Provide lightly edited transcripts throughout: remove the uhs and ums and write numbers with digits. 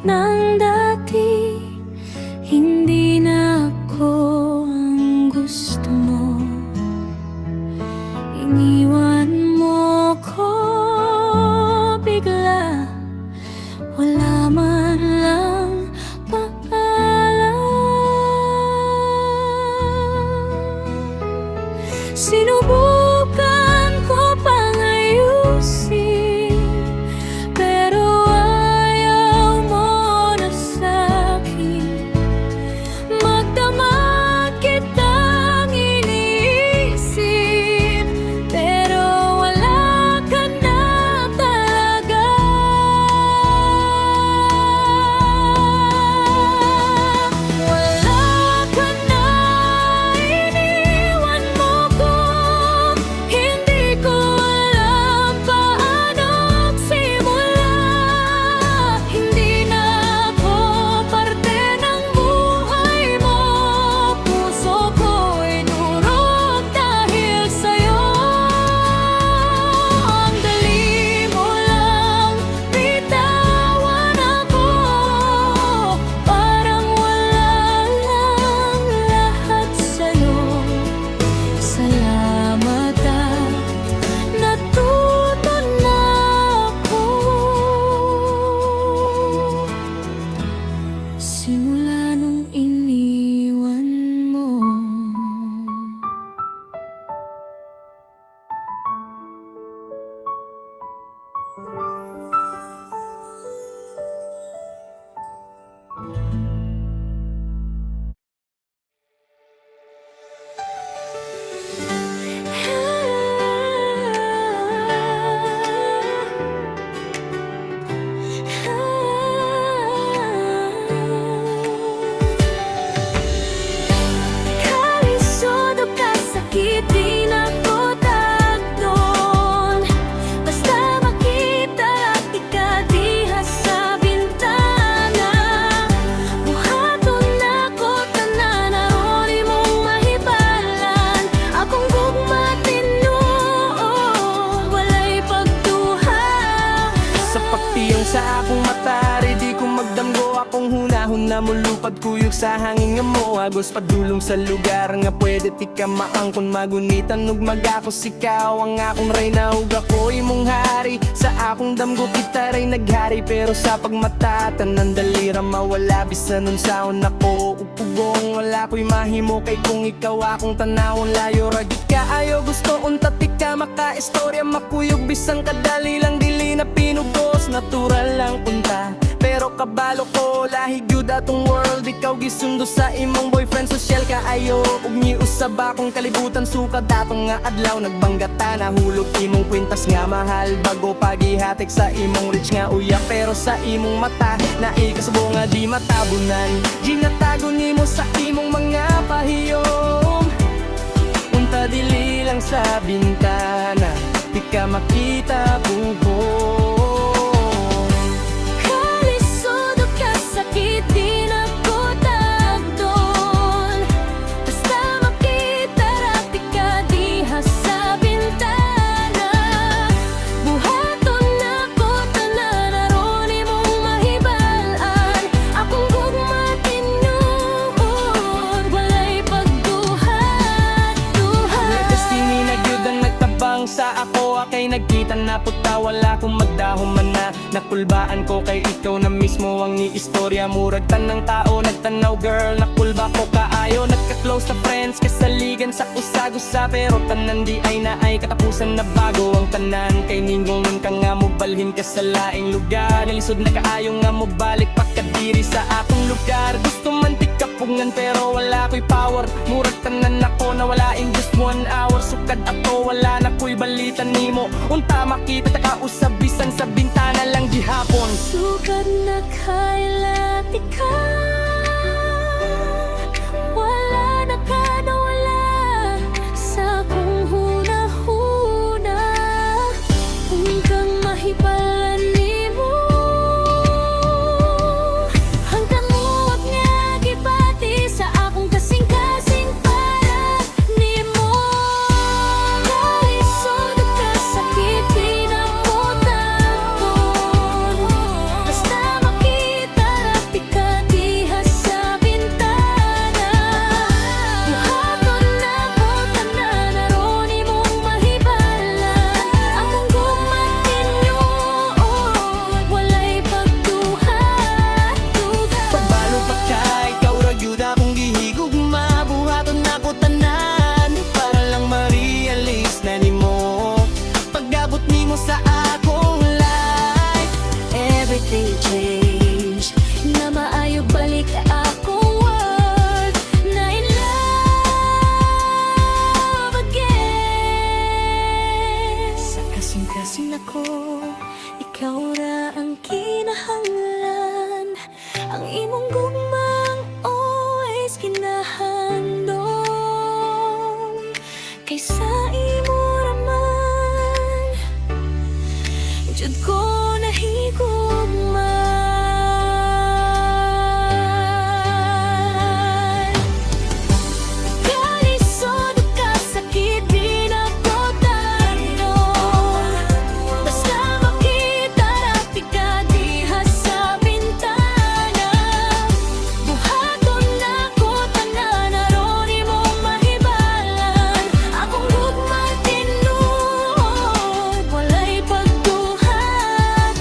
ng dati. Hindi na ako ang gusto mo. Iniwan mo ko bigla, wala man lang paalam. Sinubukan ko pang ayusin, pero ayaw mo na sa'kin. Magdamag kitang iniisip, pero wala ka na talaga. Wala ka na, iniwan mo ko. Hindi ko alam paano magsimula. Hindi na ako parte ng buhay mo. Puso ko'y durog dahil sa'yo. Ang dali mo lang bitawan ako, parang wala lang lahat sa'yo. Salamat at natuto na ako. Simula nung iniwan mo. Kalisod o kasakit, di na ko tagdon. Basta makita at ikadiha sa bintana. Buhaton ako tanan, aron imong mahibalan. Akong gugma tinuod, walay pagduha. Sa pagtiyong sa akong mata, ready kong magdamgo. Akong hunahuna mo lupad kuyog sa hangin nga mo. Agos padulong sa lugar nga pwede ti ka maangkon magunitan. Ug magakos ikaw ang akong reyna, ug ako imong hari. Sa akong damgo kita ray naghari, pero sa pagmata tanan dalira mawala. Bisan nun saon ako upugong, wala ko'y mahimo kay kung ikaw akong tanawon. Layo ragit ka ayo, gusto unta ti ka maka-istorya makuyog. Bisan kadali lang dili na pinugos, natural lang punta. Pero kabalo ko, lahi gyud atong world. Ikaw gisundo sa imong boyfriend, social ka ayo. Ug niusab akong kalibutan, sukad atong nga adlaw. Nagbanggata, nahulog imong kwintas nga mahal. Bago pagihatik sa imong rich nga uya, pero sa imong mata naikasubo nga di matabunan. Ginatago nimo sa imong mga pahiyom. Unta dili lang sa bintana, di ka makita buhok. Kalisod o kasakit, di na ko tagdon. Basta makita at ikadiha sa bintana. Buhaton ako tanan, aron imong mahibalan. Akong gugma tinuod, walay pagduhat-duhat. Destiny na gyud ang nagtabang sa ako, kay nagkita na puta, wala kong magdahom man na. Nakulbaan ko kay ikaw na mismo ang ni-istorya. Murag tanang tao nagtanaw girl, nakulba ko kaayo. Nagka-close na friends kasaligan sa usag-usa, pero tanan di ay na ay katapusan na bago ang tanan. Kay ningongon ka nga mo balhin ka sa laing lugar. Nalisod na kaayo nga mo balik pagkadiri sa akong lugar. Gusto man ti kapungan pero wala ko'y power. Murag tanan ako na wala in just 1 hour. Sukad ako, wala na ko'y balita nimo. Unta makita ta kausab bisan sa bintana lang gihapon. Sukad na kailat wala na ka nawala sa akong huna-huna. Hanggang mahibalan nimo, hanggang muwag nga gipati sa akong kasing-kasing para nimo. Kalisod o kasakit, di na ko tagdon. kaysa imo raman. Jud ko nahigugman. Kalisod ka sakit di na ko tanon. Basta makita rapi ka diha sa bintana. Buhaton na ko tanan aron imong mahibalan. Akong gugma tinuod walay pagduhat-duhat.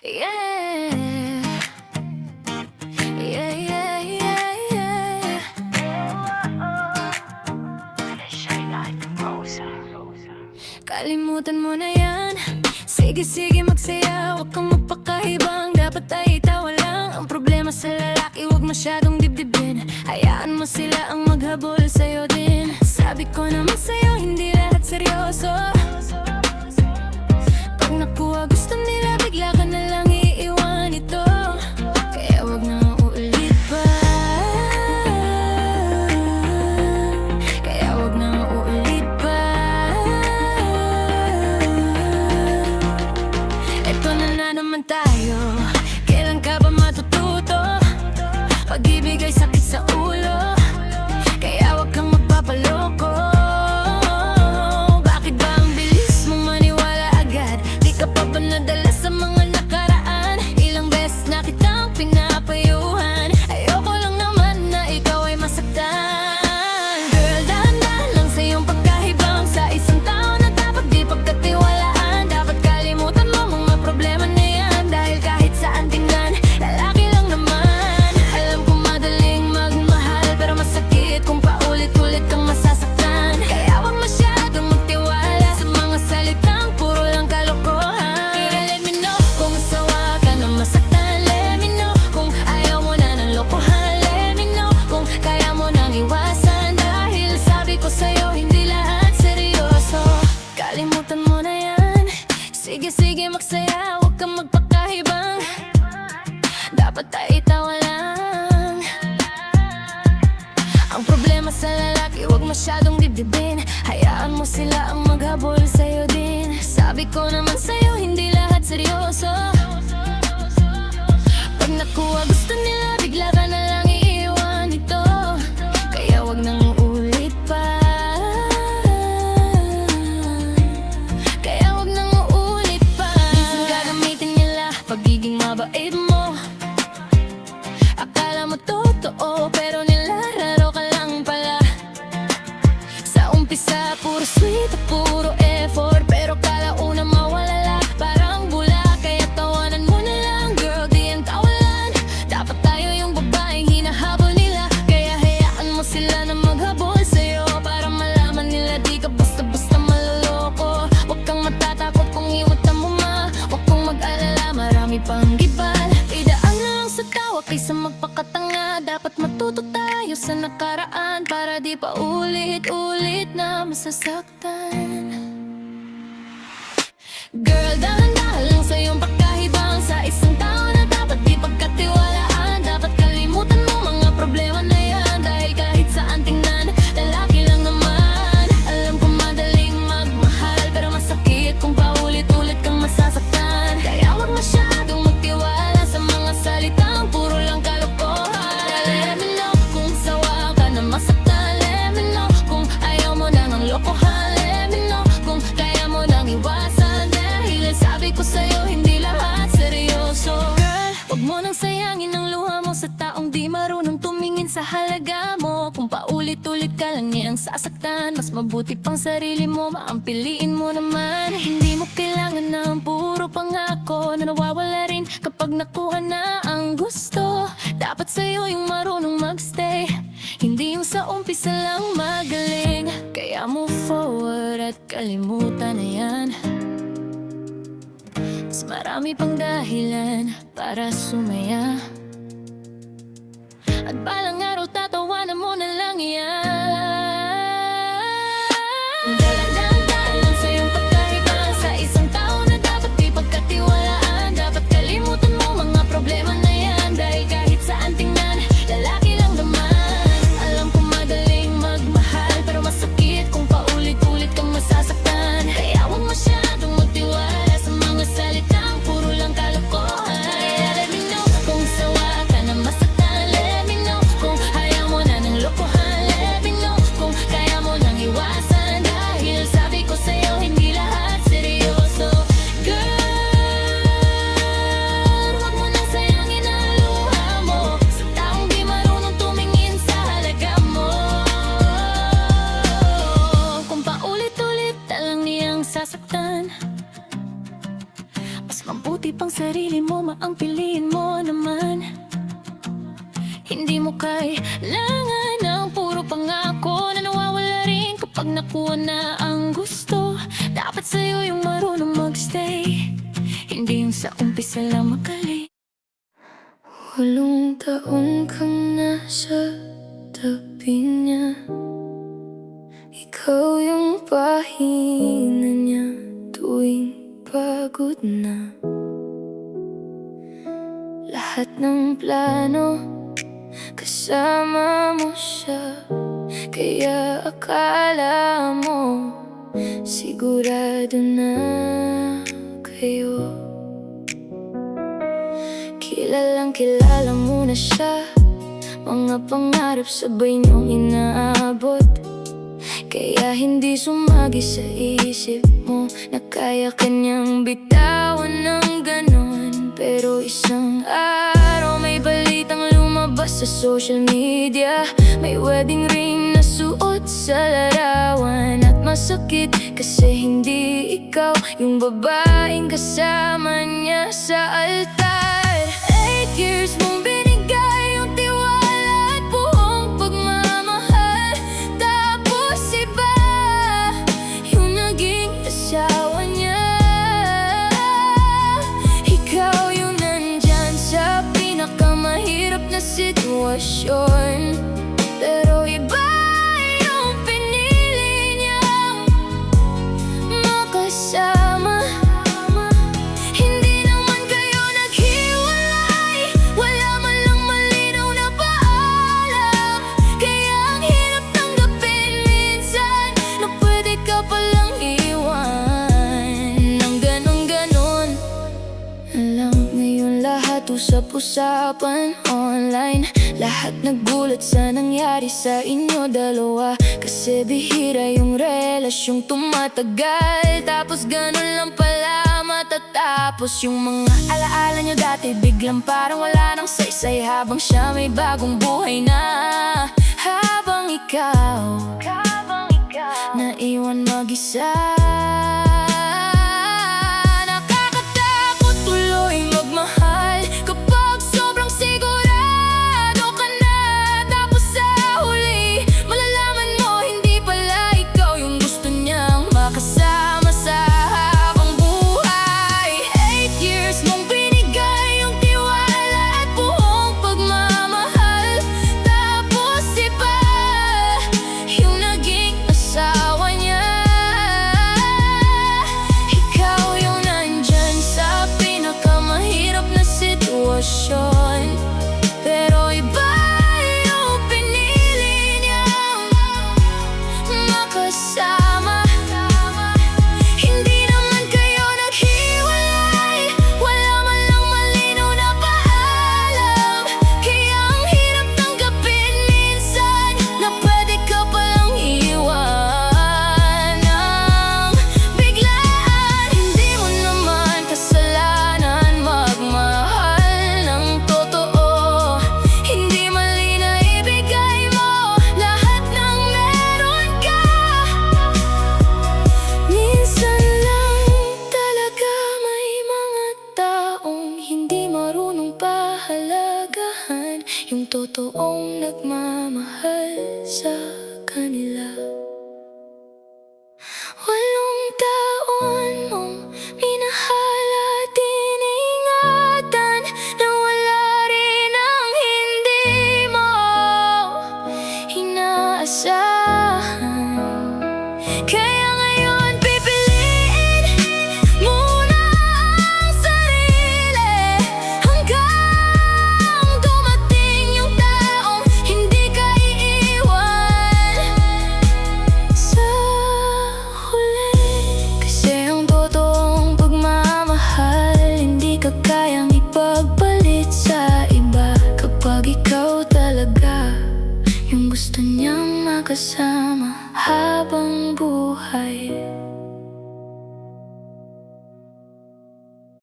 Yeah. Yeah, yeah, yeah, yeah. Kalimutan mo na yan. Sige, sige, magsaya. Huwag kang magpakahibang. Dapat ay itawa lang. Ang problema sa lalaki, huwag masyadong dibdibin. Hayaan mo sila ang maghabol sa'yo din. Sabi ko naman sa'yo, hindi lahat seryoso. Pag nakuha gusto nila, bigla ka na lang iiwan ito. Kaya wag na uulit pa. Kaya wag na uulit pa. Eto na naman tayo. Kailan ka ba matututo? Pag-ibig ay sakit sa ulo. Kaya wag kang magpapaloko. Bakit ba ang bilis mong maniwala agad? Di ka pa ba nadala sa mga nakaraan? Ilang beses na kitang pinapayuhan. Ayoko lang naman na ikaw ay masaktan. Girl, dahan-dahan lang sa iyong pagkahibang. Sa isang tao na dapat di pagkatiwalaan. Dapat kalimutan mo mga problema na yan. Dahil kahit saan tingnan, lalaki lang naman. Alam ko madaling magmahal, pero masakit kung paulit-ulit kang masasaktan. Kaya wag masyadong magtiwala sa mga salitang puro lang kalokohan. Let me know kung sawa ka na masaktan. Let me know kung ayaw mo na ng lokohan. Let me know kung kaya mo nang iwasan. Dahil sabi ko sa'yo, hindi lahat seryoso. Kalimutan mo na yan. Sige, sige, magsaya. Huwag kang magpakahibang. Dapat ay itawa lang. Ang problema sa lalaki, huwag masyadong dibdibin. Hayaan mo sila ang maghabol sa'yo din. Sabi ko naman sa'yo, hindi lahat seryoso. Pag nakuha gusto nila, bigla ka na lang iiwan ito. Kaya wag nang uulit pa. Kaya wag nang uulit pa. Minsan gagamitin nila pagiging mabait mo. Akala mo totoo, pero nilararo ka lang pala. Sa umpisa, puro sweet at puro effort. Pero kalauna mawalala, parang bula. Kaya tawanan mo na lang, girl, di yan tawalan. Dapat tayo yung babaeng hinahabol nila. Kaya hayaan mo sila na maghabol sa'yo. Para malaman nila di ka basta-basta maloloko. Huwag kang matatakot kung iwatan mo ma. Huwag kang mag-alala, marami pang gibal. Idaan na lang sa tawa kaysa magpakatanga. Dapat matuto tayo sa nakaraan para di pa ulit-ulit na masasaktan. Girl, dahan-dahan lang sa iyong pagkahibang. Sa isang tao na dapat di pagkatiwalaan. Dapat kalimutan mo mga problema na yan. Dahil kahit saan tingnan, lalaki lang naman. Alam ko madaling magmahal, pero masakit kung paulit-ulit kang masasaktan. Kaya wag masyadong magtiwala sa mga salitang puro lang kalokohan. Let me know kung sawa ka na masaktan. Let me know kung ayaw mo na ng lokohan. Let me know kung kaya mo nang iwasan. Dahil sabi ko sa'yo, hindi lahat seryoso. Girl, wag mo nang sayangin ang luha mo sa taong di marunong tumingin sa halaga mo. Kung paulit-ulit ka lang niyang sasaktan, mas mabuti pang sarili mo, maampiliin mo naman. Hindi mo kailangan ng puro pangako na nawawala rin kapag nakuha na ang gusto. Dapat sa'yo yung marunong magstay, hindi yung sa umpisa lang magaling. Kaya move forward at kalimutan na yan. Mas marami pang dahilan para sumaya. At balang araw tatawanan mo na lang yan. pang sarili mo, maang piliin mo naman. Hindi mo kailangan ng puro pangako na nawawala rin kapag nakuha na ang gusto. Dapat sa'yo yung marunong magstay, hindi yung sa umpisa lang magaling. 8 taon kang nasa tabi niya, ikaw yung pahina niya tuwing pagod na. Lahat ng plano kasama mo siya, kaya akala mo sigurado na kayo. Kilalang kilala mo na siya, mga pangarap sabay niyong inaabot. Kaya hindi sumagi sa isip mo na kaya kanyang bitawan ng ganon. Pero isang araw may balitang lumabas sa social media, may wedding ring na suot sa larawan. At masakit kasi hindi ikaw yung babaeng kasama niya sa altar. 8 years mong binigay yung tiwala at buong pagmamahal, tapos iba yung naging asawa niya. Ikaw yung nandyan sa pinakamahirap na sitwasyon, pero iba yung pinili niyang makasama. Hindi naman kayo naghiwalay, wala man lang malinaw na paalam. Kaya ang hirap tanggapin minsan na pwede ka palang iwan ng ganon-ganon. Alam ngayon lahat usap-usapan online, lahat nagulat sa nangyari sa inyo dalawa. Kasi bihira yung relasyong tumatagal, tapos ganun lang pala matatapos. Yung mga alaala nyo dati biglang parang wala nang saysay, habang siya may bagong buhay na. Habang ikaw naiwan mag-isa. Nakakatakot tuloy magmahal kapag sobrang sigurado ka na, tapos sa huli malalaman mo hindi pala ikaw yung gusto niyang makasama sa habang buhay. 8 years mong binigay yung tiwala at buong pagmamahal, tapos iba yung naging asawa niya. Ikaw yung nandyan sa pinakamahirap na sitwasyon, pero iba yung pinili niyang makasama. Hindi naman kayo naghiwalay, wala man lang malinaw na paalam. Kaya ang hirap tanggapin minsan na pwede ka palang iwan ng biglaan. Hindi mo naman kasalanan magmahal ng totoo, hindi mali na ibigay mo lahat ng meron ka. Minsan lang talaga may mga taong hindi marunong pahalagahan yung totoong nagmamahal sa kanila. 8 taon mong minahal at iningatan, na wala rin ang hindi mo inaasahan. Kaya ngayon pipiliin muna ang sarili hanggang dumating yung taong hindi ka iiwan sa huli. Kasi ang totoong pagmamahal hindi ka kayang ipagpalit sa iba, kapag ikaw talaga yung gusto niyang makasama habang buhay.